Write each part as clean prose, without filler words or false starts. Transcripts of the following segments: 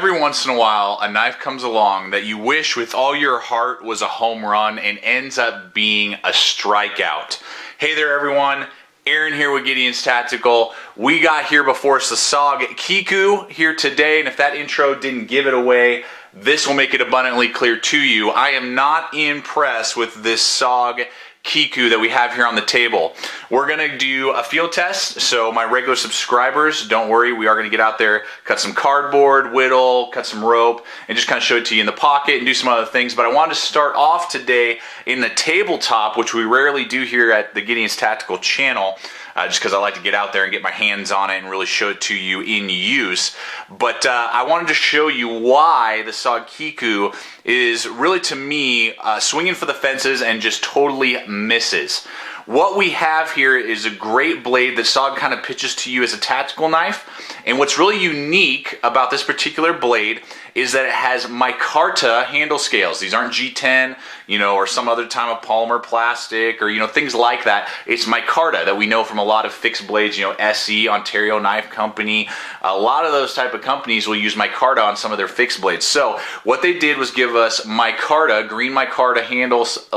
Every once in a while, a knife comes along that you wish with all your heart was a home run and ends up being a strikeout. Hey there everyone, Aaron here with Gideon's Tactical. We got here before us the SOG Kiku here today, and if that intro didn't give it away, this will make it abundantly clear to you. I am not impressed with this SOG Kiku that we have here on the table. We're gonna do a field test, so my regular subscribers, don't worry, we are gonna get out there, cut some cardboard, whittle, cut some rope, and just kind of show it to you in the pocket and do some other things. But I wanted to start off today in the tabletop, which we rarely do here at the Gideon's Tactical channel, just because I like to get out there and get my hands on it and really show it to you in use. But I wanted to show you why the SOG Kiku is really, to me, swinging for the fences and just totally misses. What we have here is a great blade that SOG kind of pitches to you as a tactical knife. And what's really unique about this particular blade is that it has micarta handle scales. These aren't G10, or some other type of polymer plastic, or things like that. It's micarta that we know from a lot of fixed blades. SE, Ontario Knife Company, a lot of those type of companies will use micarta on some of their fixed blades. So what they did was give us micarta, green micarta handles,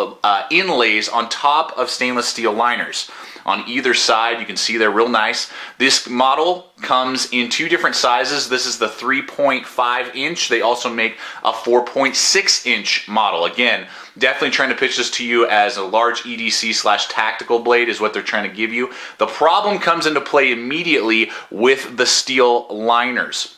inlays on top of stainless steel liners. On either side, you can see they're real nice. This model comes in two different sizes. This is the 3.5 inch. They also make a 4.6 inch model. Again, definitely trying to pitch this to you as a large EDC / tactical blade is what they're trying to give you. The problem comes into play immediately with the steel liners.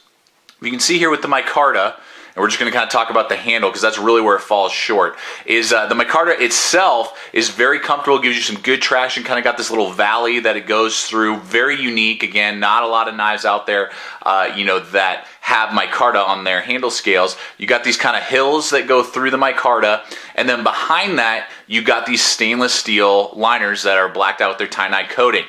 You can see here with the micarta, and we're just going to kind of talk about the handle because that's really where it falls short, is the micarta itself is very comfortable, gives you some good traction, kind of got this little valley that it goes through, very unique. Again, not a lot of knives out there that have micarta on their handle scales. You got these kind of hills that go through the micarta, and then behind that you got these stainless steel liners that are blacked out with their tie-dye coating.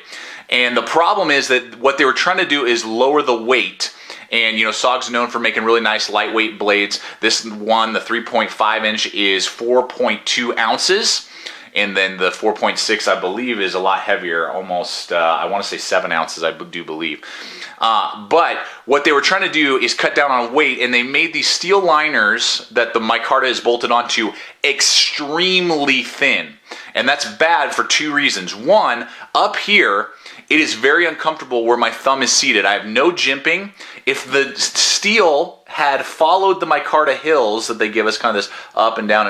And the problem is that what they were trying to do is lower the weight. And SOG's known for making really nice lightweight blades. This one, the 3.5 inch, is 4.2 ounces. And then the 4.6, I believe, is a lot heavier, almost, I want to say 7 ounces, I do believe. But what they were trying to do is cut down on weight, and they made these steel liners that the micarta is bolted onto extremely thin. And that's bad for two reasons. One, up here, it is very uncomfortable where my thumb is seated. I have no jimping. If the steel had followed the micarta hills that they give us, kind of this up and down,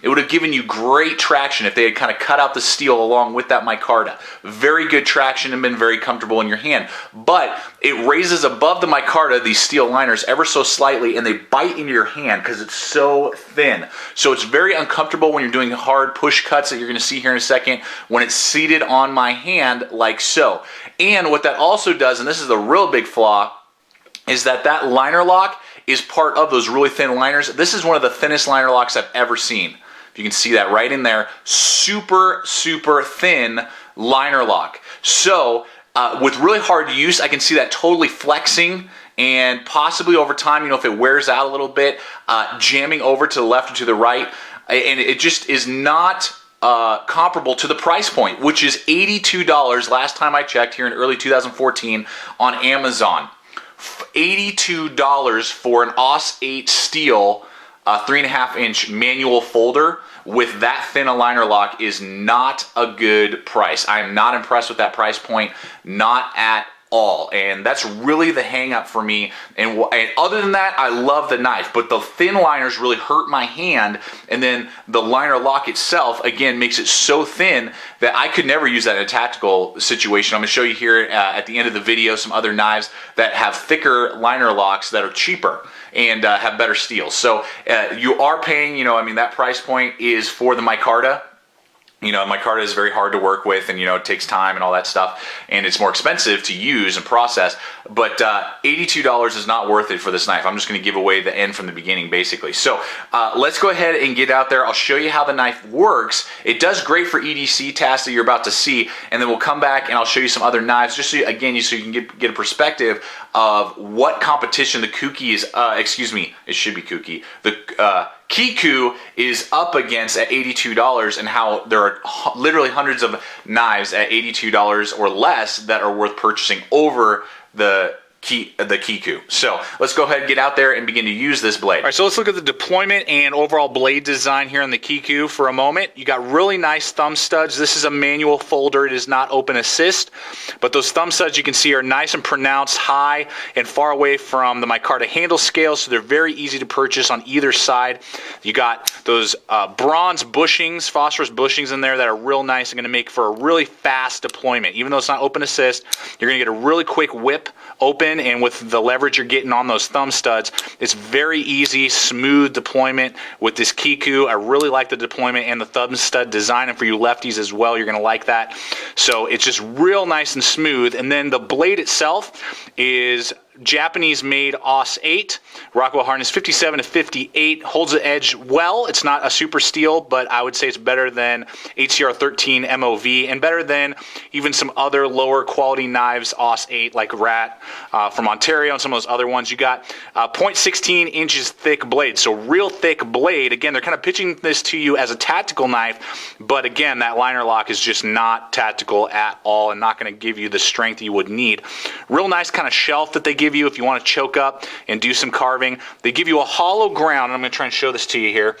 it would have given you great traction if they had kind of cut out the steel along with that micarta. Very good traction and been very comfortable in your hand. But it raises above the micarta, these steel liners, ever so slightly, and they bite into your hand because it's so thin. So it's very uncomfortable when you're doing hard push cuts that you're going to see here in a second when it's seated on my hand like so. And what that also does, and this is the real big flaw, is that liner lock is part of those really thin liners. This is one of the thinnest liner locks I've ever seen. If you can see that right in there, super, super thin liner lock. So with really hard use, I can see that totally flexing and possibly over time, if it wears out a little bit, jamming over to the left or to the right. And it just is not comparable to the price point, which is $82 last time I checked here in early 2014 on Amazon. $82 for an AUS 8 steel 3.5 inch manual folder with that thin a liner lock is not a good price. I am not impressed with that price point, not at all. And that's really the hang up for me. And other than that, I love the knife, but the thin liners really hurt my hand. And then the liner lock itself, again, makes it so thin that I could never use that in a tactical situation. I'm going to show you here at the end of the video some other knives that have thicker liner locks that are cheaper and have better steel. So you are paying, that price point is for the micarta. Micarta is very hard to work with, and it takes time and all that stuff, and it's more expensive to use and process. But $82 is not worth it for this knife. I'm just going to give away the end from the beginning, basically. So let's go ahead and get out there. I'll show you how the knife works. It does great for EDC tasks that you're about to see, and then we'll come back and I'll show you some other knives, just so you, again, so you can get a perspective of what competition the Kooky is. It should be Kooky. The Kiku is up against at $82, and how there are literally hundreds of knives at $82 or less that are worth purchasing over the Kiku. So let's go ahead and get out there and begin to use this blade. All right, so let's look at the deployment and overall blade design here on the Kiku for a moment. You got really nice thumb studs. This is a manual folder. It is not open assist, but those thumb studs you can see are nice and pronounced, high and far away from the micarta handle scale, so they're very easy to purchase on either side. You got those bronze bushings, phosphorus bushings in there that are real nice and going to make for a really fast deployment. Even though it's not open assist, you're going to get a really quick whip open, and with the leverage you're getting on those thumb studs, it's very easy, smooth deployment with this Kiku. I really like the deployment and the thumb stud design, and for you lefties as well, you're going to like that. So it's just real nice and smooth. And then the blade itself is Japanese made AUS 8, Rockwell hardness 57 to 58, holds the edge well. It's not a super steel, but I would say it's better than HCR 13 MOV and better than even some other lower quality knives AUS 8 like Rat from Ontario and some of those other ones. You got 0.16 inches thick blade, so real thick blade. Again, they're kind of pitching this to you as a tactical knife, but again, that liner lock is just not tactical at all and not going to give you the strength you would need. Real nice kind of shelf that they give you if you want to choke up and do some carving. They give you a hollow ground, and I'm going to try and show this to you here.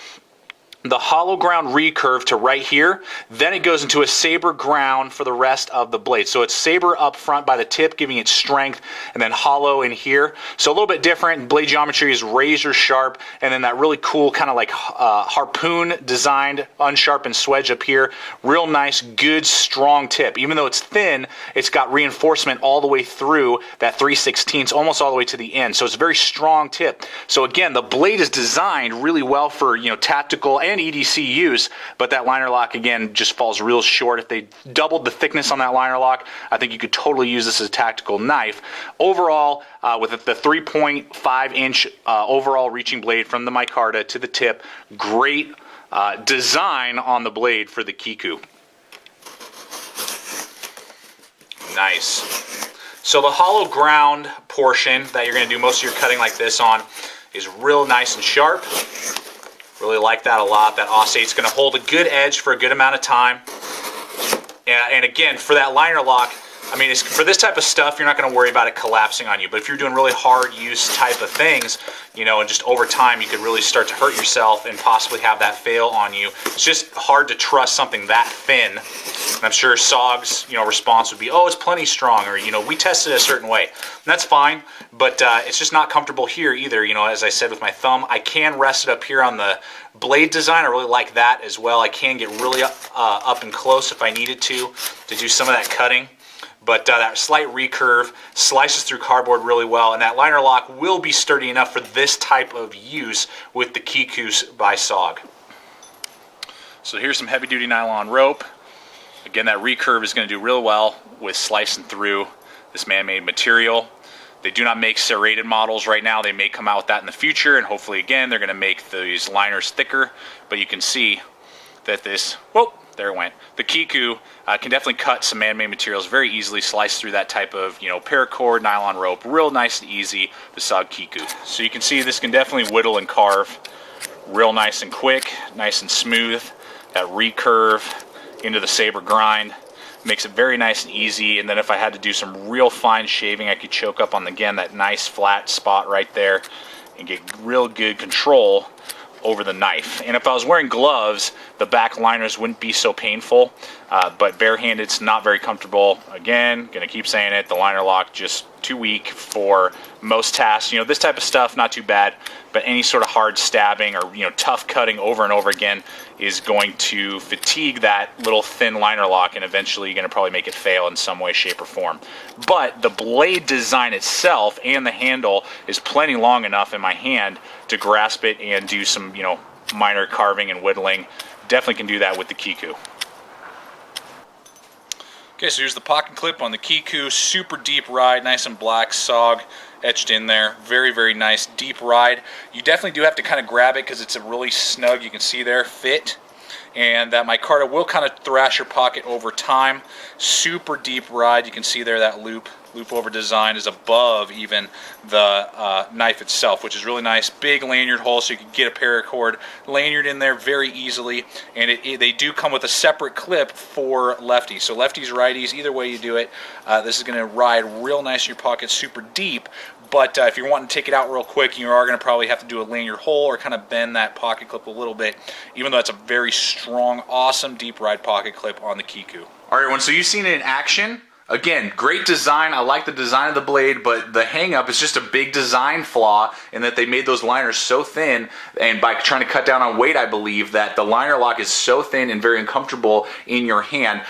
The hollow ground recurve to right here, then it goes into a saber ground for the rest of the blade. So it's saber up front by the tip, giving it strength, and then hollow in here. So a little bit different. Blade geometry is razor sharp, and then that really cool kind of like harpoon designed unsharpened swedge up here. Real nice, good, strong tip. Even though it's thin, it's got reinforcement all the way through that 3/16, almost all the way to the end. So it's a very strong tip. So again, the blade is designed really well for, you know, tactical and EDC use, but that liner lock again just falls real short. If they doubled the thickness on that liner lock, I think you could totally use this as a tactical knife. Overall, with the 3.5 inch overall reaching blade from the micarta to the tip, great design on the blade for the Kiku. Nice. So the hollow ground portion that you're going to do most of your cutting like this on is real nice and sharp. Really like that a lot. That AUS 8 is going to hold a good edge for a good amount of time. And again, for that liner lock, I mean, for this type of stuff, you're not going to worry about it collapsing on you. But if you're doing really hard use type of things, you know, and just over time, you could really start to hurt yourself and possibly have that fail on you. It's just hard to trust something that thin. And I'm sure SOG's, you know, response would be, oh, it's plenty strong, or, you know, we tested it a certain way. And that's fine, but it's just not comfortable here either. You know, as I said with my thumb, I can rest it up here on the blade design. I really like that as well. I can get really up and close if I needed to do some of that cutting. But that slight recurve slices through cardboard really well, and that liner lock will be sturdy enough for this type of use with the Kikus by SOG. So here's some heavy-duty nylon rope. Again, that recurve is going to do real well with slicing through this man-made material. They do not make serrated models right now. They may come out with that in the future, and hopefully, again, they're going to make these liners thicker. But you can see that this, whoa, there it went. The Kiku can definitely cut some man-made materials very easily, slice through that type of, you know, paracord, nylon rope, real nice and easy, the SOG Kiku. So you can see this can definitely whittle and carve real nice and quick, nice and smooth. That recurve into the saber grind makes it very nice and easy. And then if I had to do some real fine shaving, I could choke up on, again, that nice flat spot right there and get real good control over the knife. And if I was wearing gloves, the back liners wouldn't be so painful, but barehanded, it's not very comfortable. Again, gonna keep saying it, the liner lock just too weak for most tasks. You know, this type of stuff, not too bad, but any sort of hard stabbing or, you know, tough cutting over and over again is going to fatigue that little thin liner lock, and eventually you're gonna probably make it fail in some way, shape, or form. But the blade design itself and the handle is plenty long enough in my hand to grasp it and do some, you know, minor carving and whittling. Definitely can do that with the Kiku. Okay, so here's the pocket clip on the Kiku. Super deep ride, nice and black, SOG etched in there. Very, very nice, deep ride. You definitely do have to kind of grab it because it's a really snug, you can see there, fit. And that micarta will kind of thrash your pocket over time. Super deep ride, you can see there that loop loop over design is above even the knife itself, which is really nice. Big lanyard hole, so you can get a paracord lanyard in there very easily. And they do come with a separate clip for lefties. So lefties, righties, either way you do it, this is going to ride real nice in your pocket, super deep. But if you're wanting to take it out real quick, you are going to probably have to do a lanyard hole or kind of bend that pocket clip a little bit, even though it's a very strong, awesome deep ride pocket clip on the Kiku. All right, everyone, so you've seen it in action. Again, great design. I like the design of the blade, but the hang-up is just a big design flaw in that they made those liners so thin, and by trying to cut down on weight, I believe, that the liner lock is so thin and very uncomfortable in your hand.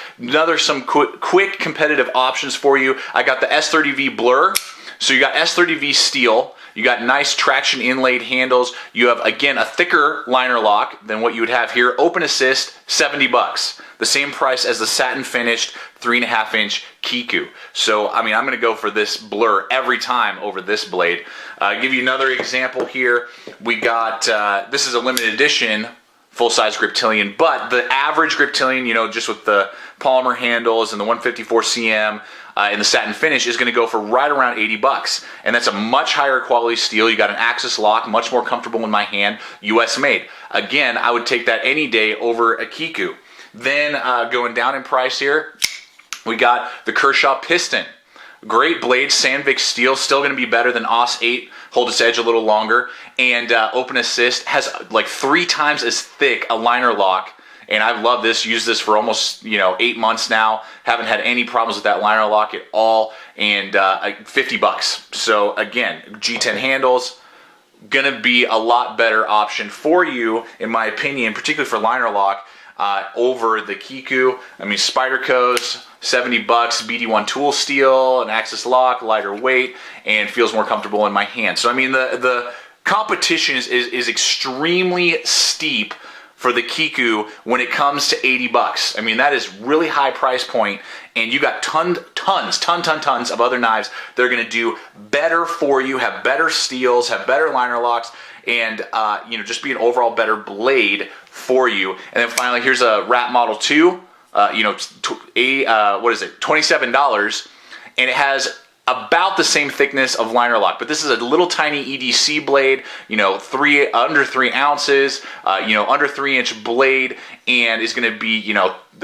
Some quick competitive options for you. I got the S30V Blur. So you got S30V steel, you got nice traction inlaid handles, you have, again, a thicker liner lock than what you would have here. Open assist, $70. The same price as the satin finished 3.5-inch Kiku. So, I mean, I'm going to go for this Blur every time over this blade. I'll give you another example here. We got, this is a limited edition full-size Griptilian, but the average Griptilian, you know, just with the polymer handles and the 154 cm and the satin finish, is going to go for right around $80, and that's a much higher quality steel. You got an axis lock, much more comfortable in my hand, US made. Again, I would take that any day over a Kiku. Then going down in price here, we got the Kershaw Piston. Great blade, Sandvik steel, still going to be better than AUS 8, hold its edge a little longer, and open assist, has like 3 times as thick a liner lock, and I love this, used this for almost 8 months now, haven't had any problems with that liner lock at all, and $50. So again, G10 handles, gonna be a lot better option for you, in my opinion, particularly for liner lock, over the Kiku. I mean, Spyderco's, $70, BD1 tool steel, an axis lock, lighter weight, and feels more comfortable in my hand. So I mean, the competition is extremely steep for the Kiku when it comes to $80. I mean, that is really high price point, and you got tons of other knives that are going to do better for you, have better steels, have better liner locks, and just be an overall better blade for you. And then finally, here's a Rat Model 2. What is it? $27, and it has about the same thickness of liner lock, but this is a little tiny EDC blade, under 3 ounces, under 3-inch blade, and is going to be,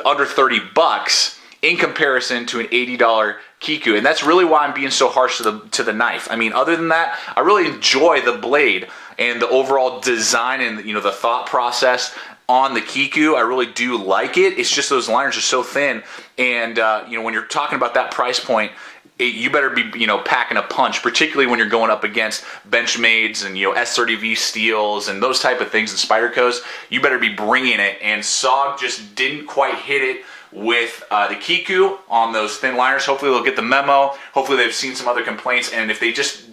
under $30 in comparison to an $80 Kiku. And that's really why I'm being so harsh to the knife. I mean, other than that, I really enjoy the blade and the overall design and the thought process on the Kiku. I really do like it. It's just those liners are so thin, and when you're talking about that price point, you better be packing a punch, particularly when you're going up against Benchmades and S30V steels and those type of things and Spyderco's. You better be bringing it, and SOG just didn't quite hit it with the Kiku on those thin liners. Hopefully they'll get the memo. Hopefully they've seen some other complaints, and if they just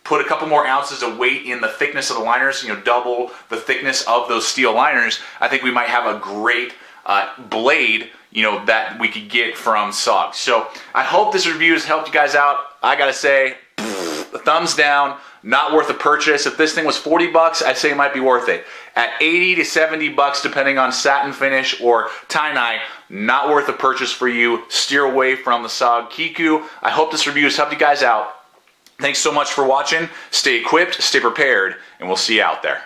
put a couple more ounces of weight in the thickness of the liners, double the thickness of those steel liners, I think we might have a great blade that we could get from SOG. So I hope this review has helped you guys out. I gotta say, thumbs down, not worth a purchase. If this thing was $40, I'd say it might be worth it. At $80 to $70, depending on satin finish or tie-dye, not worth a purchase for you. Steer away from the SOG Kiku. I hope this review has helped you guys out. Thanks so much for watching. Stay equipped, stay prepared, and we'll see you out there.